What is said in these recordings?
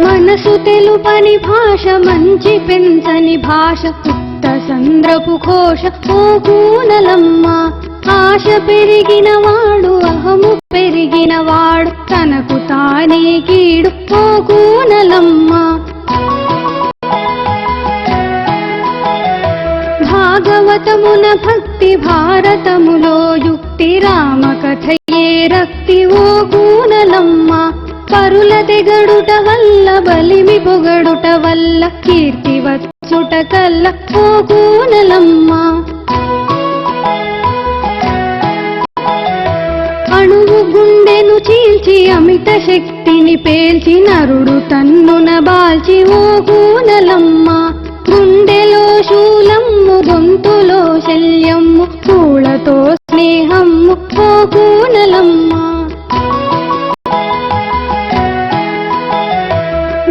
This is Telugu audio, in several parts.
మనసు తెలుపని భాష మంచి పెంచని భాష పుట్ట సంద్రపు ఘోష ఓ కూనలమ్మ. ఆశ పెరిగిన వాడు అహము పెరిగిన వాడు తనకు తానే కీడు ఓ కూనలమ్మ. భాగవతమున భక్తి భారతములో యుక్తి రామకథయే రక్తి ఓ కూనలమ్మ. పరుల తెగడుట వల్ల బలిమి పొగడుట వల్ల కీర్తి వచ్చుట కల్ల ఓ కూనలమ్మ. అణువు గుండెను చీల్చి అమిత శక్తిని పేల్చి నరుడు తన్నున బాల్చి ఓ కూనలమ్మ. గుండెలో శూలమ్ము గొంతులో శల్యమ్ము పూలతో స్నేహమ్ము ఓ కూనలమ్మ.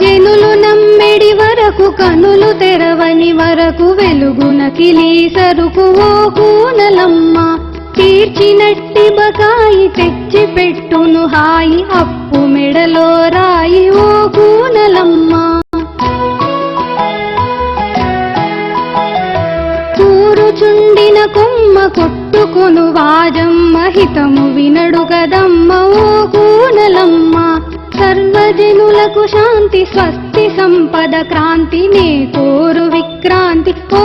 జనులు నమ్మెడి వరకు కనులు తెరవని వరకు వెలుగున కిలి సరుకు ఓ కూనలమ్మ. తీర్చినట్టి బకాయి తెచ్చి పెట్టును హాయి అప్పు మెడలో రాయి ఓ కూనలమ్మ. కూరుచుండిన కొమ్మ కొట్టుకొను వాజమ్మ హితము వినడు కదమ్మ ఓ కూనలమ్మ. సర్వజనులకు శాంతి స్వస్తి సంపద క్రాంతి నే కోరు విక్రాంతి ఓ